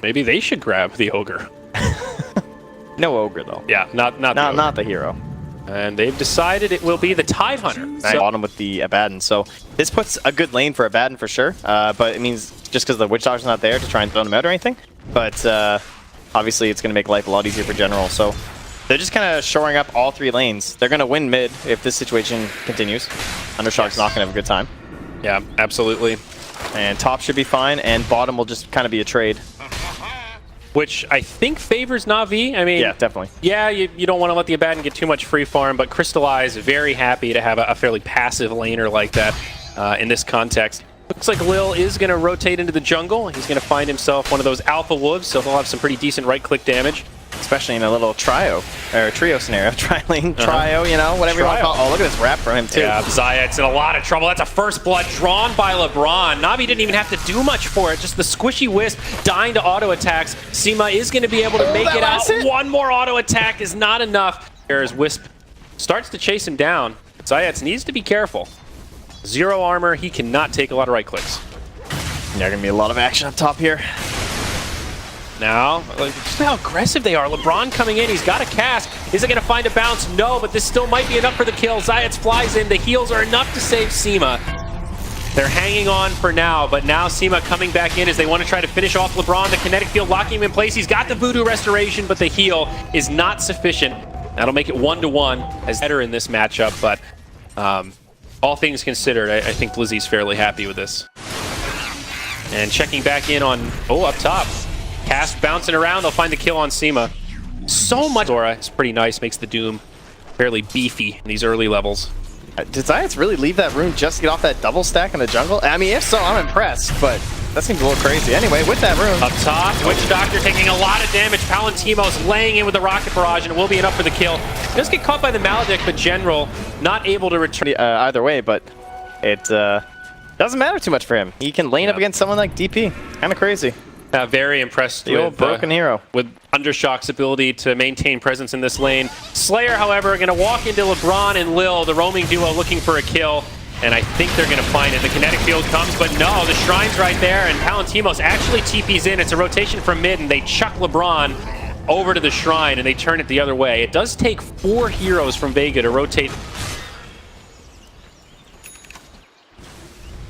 Maybe they should grab the ogre. No ogre though. Yeah, not the hero. And they've decided it will be the Tidehunter. So, bottom with the Abaddon. So this puts a good lane for Abaddon for sure. But it means just because the Witch Doctor's not there to try and throw them out or anything. But obviously it's going to make life a lot easier for General. So they're just kind of shoring up all 3 lanes. They're going to win mid if this situation continues. Undershock's not going to have a good time. Yeah, absolutely. And top should be fine, and bottom will just kind of be a trade. Which I think favors Navi. I mean, yeah, definitely. Yeah, you don't want to let the Abaddon get too much free farm, but Crystallize very happy to have a fairly passive laner like that in this context. Looks like Lil is going to rotate into the jungle. He's going to find himself one of those alpha wolves, so he'll have some pretty decent right-click damage. Especially in a little trio scenario. Tri-lane, trio, you know, whatever you want to call it. Oh, look at this wrap from him, too. Yeah, Zayat's in a lot of trouble. That's a first blood drawn by LeBron. Navi didn't even have to do much for it. Just the squishy wisp dying to auto attacks. Seema is going to be able to make it out. One more auto attack is not enough. As Wisp starts to chase him down, Zayat needs to be careful. 0 armor, he cannot take a lot of right clicks. There's going to be a lot of action up top here. Now, just how aggressive they are. LeBron coming in, he's got a cast. Is it going to find a bounce? No, but this still might be enough for the kill. Zayat flies in. The heals are enough to save Seema. They're hanging on for now, but now Seema coming back in as they want to try to finish off LeBron. The kinetic field locking him in place. He's got the voodoo restoration, but the heal is not sufficient. That'll make it 1-1 as better in this matchup, but all things considered, I think Blizzy's fairly happy with this. And checking back in on, up top. Cast bouncing around, they'll find the kill on Seema. So much Dora is pretty nice, makes the Doom fairly beefy in these early levels. Did Zayat really leave that rune just to get off that double stack in the jungle? I mean, if so, I'm impressed, but that seems a little crazy. Anyway, with that rune. Up top, Witch Doctor taking a lot of damage. Palantimos laying in with the Rocket Barrage, and it will be enough for the kill. Does get caught by the Maledict, but General not able to return. Either way, but it doesn't matter too much for him. He can lane up against someone like DP. Kind of crazy. Very impressed the old broken hero with Undershock's ability to maintain presence in this lane. Slayer, however, are going to walk into LeBron and Lil, the roaming duo, looking for a kill, and I think they're going to find it. The kinetic field comes, but no, the Shrine's right there, and Palantimos actually TP's in. It's a rotation from mid, and they chuck LeBron over to the Shrine, and they turn it the other way. It does take 4 heroes from Vega to rotate.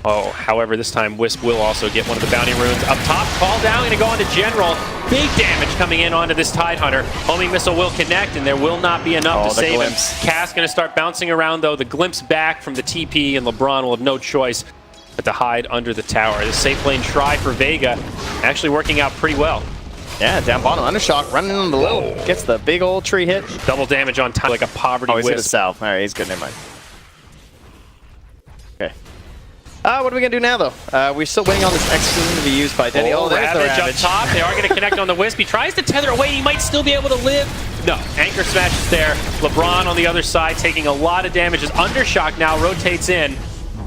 Oh, however, this time Wisp will also get one of the bounty runes. Up top, call down, going to go on to General. Big damage coming in onto this Tidehunter. Homing missile will connect, and there will not be enough to save him. Cass going to start bouncing around, though. The glimpse back from the TP, and LeBron will have no choice but to hide under the tower. The safe lane try for Vega actually working out pretty well. Yeah, down bottom, Undershock running in the little. Gets the big old tree hit. Double damage on top, like a poverty Wisp. Wisp. He's south. All right, he's good, never mind. Okay. What are we going to do now, though? We're still waiting on this X-Boom to be used by Denny. Oh, there's the Ravage up top. They are going to connect on the Wisp. He tries to tether away. He might still be able to live. No, Anchor Smash is there. LeBron on the other side taking a lot of damage as Undershock now rotates in.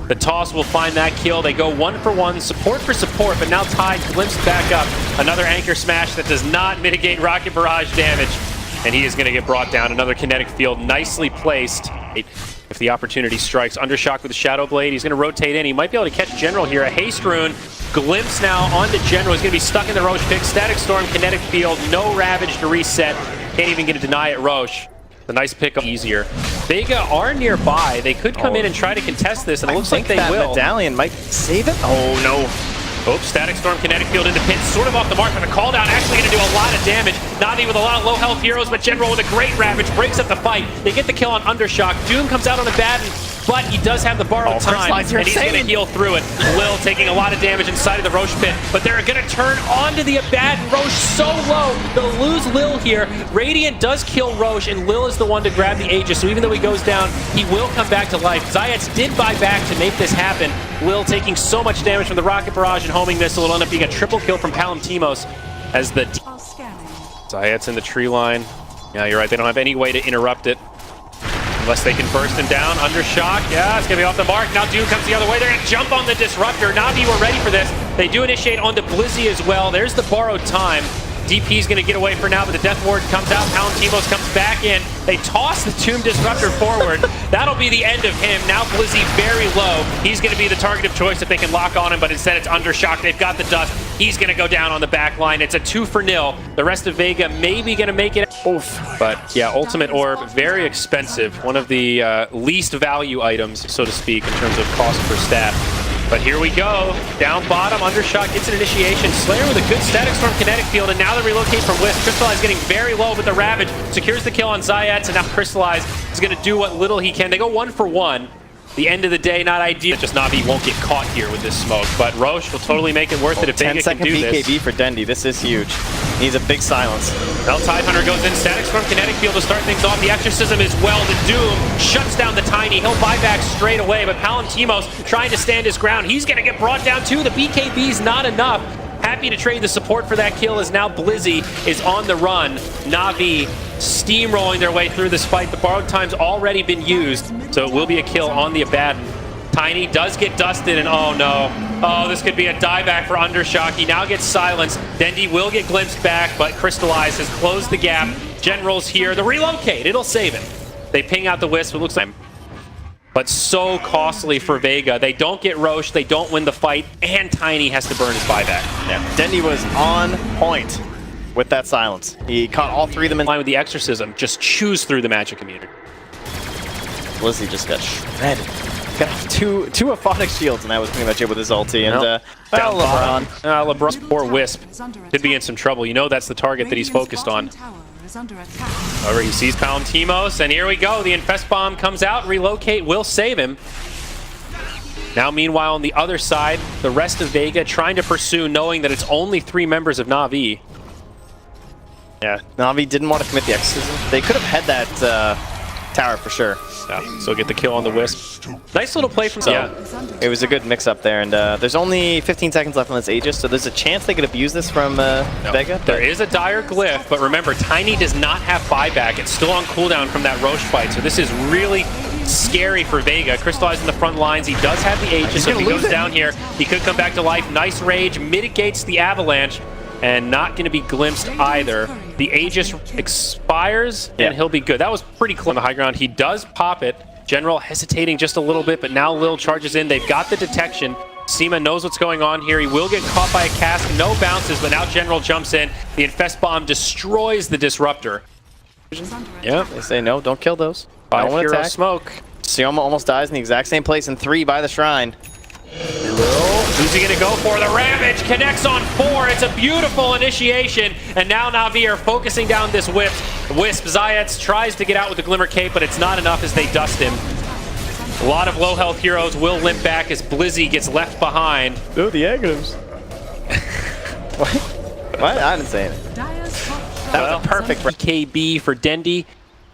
The toss will find that kill. They go 1-for-1, support for support, but now Tide glimpsed back up. Another Anchor Smash that does not mitigate Rocket Barrage damage. And he is going to get brought down. Another kinetic field nicely placed. If the opportunity strikes, Undershock with the Shadow Blade, he's going to rotate in. He might be able to catch General here. A Haste Rune, glimpse now onto General. He's going to be stuck in the Roche pick. Static Storm, Kinetic Field, no Ravage to reset. Can't even get a deny at Roche. The nice pickup easier. Vega are nearby. They could come in and try to contest this, and it looks like they will. Medallion might save it. Oh, no. Oops, Static Storm, Kinetic Field into pin, sort of off the mark, but the call down actually going to do a lot of damage. Navi with a lot of low health heroes, but General with a great Ravage breaks up the fight. They get the kill on Undershock. Doom comes out on the Abaddon, but he does have the borrowed time, and he's going to heal through it. Lil taking a lot of damage inside of the Roche pit, but they're going to turn onto the Abaddon. Roche so low, they'll lose Lil here. Radiant does kill Roche, and Lil is the one to grab the Aegis, so even though he goes down, he will come back to life. Zayat did buy back to make this happen. Lil taking so much damage from the Rocket Barrage and homing missile. It'll end up being a triple kill from Palantimos as the Zayat's in the tree line. Yeah, you're right. They don't have any way to interrupt it unless they can burst him down. Undershock. Yeah, it's going to be off the mark. Now Doom comes the other way. They're going to jump on the Disruptor. Navi were ready for this. They do initiate onto Blizzy as well. There's the borrowed time. DP's going to get away for now, but the Death Ward comes out. Palantimos comes back in. They toss the Tomb Disruptor forward. That'll be the end of him. Now Blizzy very low. He's going to be the target of choice if they can lock on him, but instead it's Undershock. They've got the dust. He's going to go down on the back line. It's a 2-0. The rest of Vega maybe going to make it. Oof. But yeah, Ultimate Orb, very expensive. One of the least value items, so to speak, in terms of cost per stat. But here we go. Down bottom, Undershot gets an initiation. Slayer with a good static storm kinetic field, and now the relocate from Wisp. Crystallize getting very low with the Ravage. Secures the kill on Zayats, and now Crystallize is going to do what little he can. They go 1 for 1. The end of the day, not ideal. Just Navi won't get caught here with this smoke, but Roche will totally make it worth it if Vega can do this. 10-second BKB for Dendi. This is huge. He needs a big silence. Well, Tidehunter goes in. Static Storm kinetic field to start things off. The Exorcism is well. The Doom shuts down the Tiny. He'll buy back straight away, but Palantimos trying to stand his ground. He's going to get brought down too. The BKB's not enough. Happy to trade the support for that kill as now Blizzy is on the run. Navi steamrolling their way through this fight. The borrowed time's already been used, so it will be a kill on the Abaddon. Tiny does get dusted, and oh no. Oh, this could be a dieback for Undershock. He now gets silenced. Dendi will get glimpsed back, but Crystallize has closed the gap. General's here. The relocate, it'll save it. They ping out the Wisp, it looks like. But so costly for Vega. They don't get Roche, they don't win the fight, and Tiny has to burn his buyback. Yeah, Dendi was on point with that silence. He caught all three of them in line with the Exorcism. Just chews through the magic community. Blizzy just got shredded. Got two Aphotic shields, and that was pretty much it with his ulti. And LeBron. LeBron's poor Wisp could be in some trouble. You know that's the target that he's focused on. However, he sees Palantimos, and here we go. The Infest Bomb comes out. Relocate will save him. Now, meanwhile, on the other side, the rest of Vega trying to pursue, knowing that it's only 3 members of Navi. Yeah, Navi didn't want to commit the Exorcism. They could have had that tower for sure. Yeah, so get the kill on the Wisp. Nice little play from It was a good mix-up there, and there's only 15 seconds left on this Aegis, so there's a chance they could abuse this from Vega. There is a dire glyph, but remember, Tiny does not have buyback. It's still on cooldown from that Roche fight, so this is really scary for Vega. Crystallized in the front lines. He does have the Aegis, so if he goes down here, he could come back to life. Nice rage, mitigates the avalanche, and not going to be glimpsed either. The Aegis expires, and he'll be good. That was pretty close on the high ground. He does pop it. General hesitating just a little bit, but now Lil charges in. They've got the detection. Sema knows what's going on here. He will get caught by a cask. No bounces, but now General jumps in. The Infest Bomb destroys the Disruptor. Yeah, they say no, don't kill those. 5 hero smoke. Sioma almost dies in the exact same place in 3 by the Shrine. Who's he going to go for? The Ravage connects on 4. It's a beautiful initiation. And now Navi are focusing down this Wisp. Zayats tries to get out with the Glimmer Cape, but it's not enough as they dust him. A lot of low health heroes will limp back as Blizzy gets left behind. Oh, the Aghams. What? I didn't say anything. That was a perfect KB for Dendi.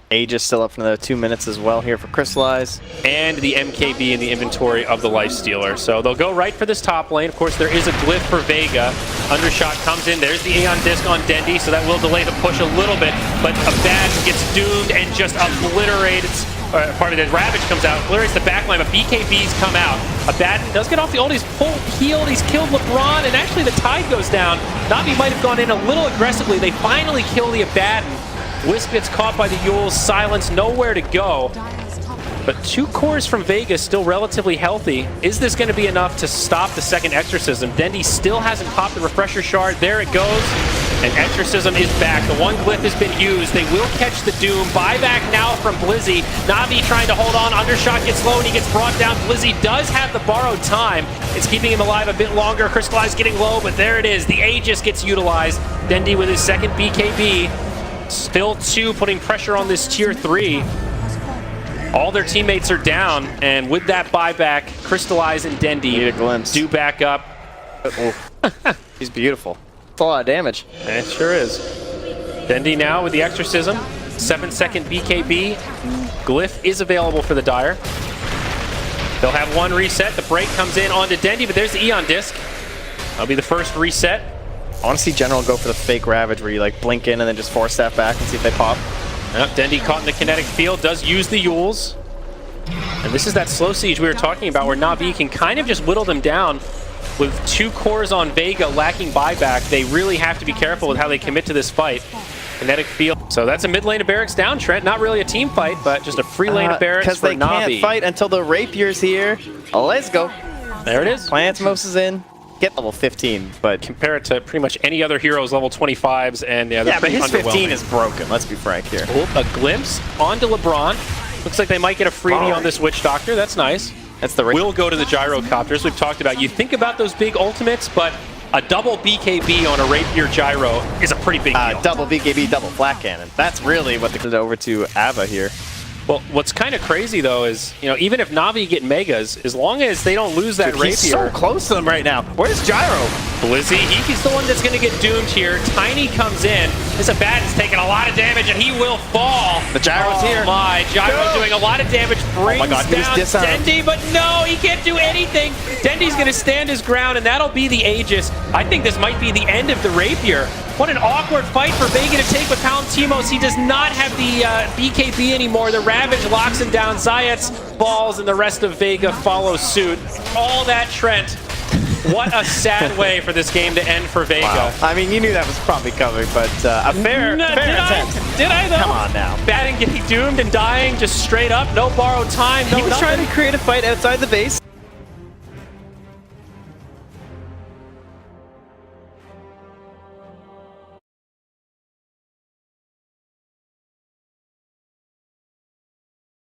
Aegis still up for another 2 minutes as well here for Crystallize. And the MKB in the inventory of the Lifestealer. So they'll go right for this top lane. Of course, there is a glyph for Vega. Undershot comes in. There's the Aeon Disc on Dendi, so that will delay the push a little bit. But Abaddon gets doomed and just obliterates. Pardon me, the Ravage comes out, obliterates the backline, but BKBs come out. Abaddon does get off the ult. He's full healed. He's killed LeBron, and actually the tide goes down. Navi might have gone in a little aggressively. They finally kill the Abaddon. Wisp gets caught by the Yules, silence, nowhere to go. But 2 cores from Vega still relatively healthy. Is this going to be enough to stop the second Exorcism? Dendi still hasn't popped the Refresher Shard. There it goes. And Exorcism is back. The one glyph has been used. They will catch the Doom. Buyback now from Blizzy. Navi trying to hold on. Undershot gets low and he gets brought down. Blizzy does have the borrowed time. It's keeping him alive a bit longer. Crystallize getting low, but there it is. The Aegis gets utilized. Dendi with his second BKB. Still 2, putting pressure on this tier 3. All their teammates are down, and with that buyback, Crystallize and Dendi do back up. He's beautiful. It's a lot of damage. It sure is. Dendi now with the Exorcism. 7-second BKB. Glyph is available for the Dire. They'll have 1 reset. The break comes in onto Dendi, but there's the Aeon Disc. That'll be the first reset. I want to see General go for the fake Ravage where you like blink in and then just force that back and see if they pop. Yep, Dendi caught in the kinetic field, does use the Yules. And this is that slow siege we were talking about where Navi can kind of just whittle them down. With 2 cores on Vega lacking buyback, they really have to be careful with how they commit to this fight. Kinetic field. So that's a mid lane of Barracks down, Trent. Not really a team fight, but just a free lane of Barracks because for they Navi. can't fight until the Rapier's here. Let's go. There it is. Plant Moses in. Get level 15, but Compare it to pretty much any other hero's level 25s, and yeah, but his 15 underwhelming. is broken. Let's be frank here. Oh, a glimpse onto LeBron. Looks like they might get a freebie on this Witch Doctor. That's nice. That's the Will go to the gyrocopters. We've talked about. You think about those big ultimates, but a double BKB on a Rapier gyro is a pretty big deal. Double BKB, double flat cannon. That's really what they did over to Ava here. Well, what's kind of crazy though is, you know, even if Navi get megas, as long as they don't lose that Rapier. He's so close to them right now. Where's Gyro? Blizzy, he's the one that's going to get doomed here. Tiny comes in. This Abaddon's taking a lot of damage, and he will fall. The Gyro's here. Oh my, Gyro's doing a lot of damage. Brings God, he was down disarmed. Dendi, but no, he can't do anything. Dendi's going to stand his ground, and that'll be the Aegis. I think this might be the end of the Rapier. What an awkward fight for Vega to take with Palantimos. He does not have the BKB anymore. The Ravage locks him down. Zayat's falls, and the rest of Vega follows suit. All that Trent. What a sad way for this game to end for Vega. Wow. I mean, you knew that was probably coming, but a fair attempt. Did I though? Come on now. Batting getting doomed and dying just straight up. No borrowed time. No He was nothing. trying to create a fight outside the base.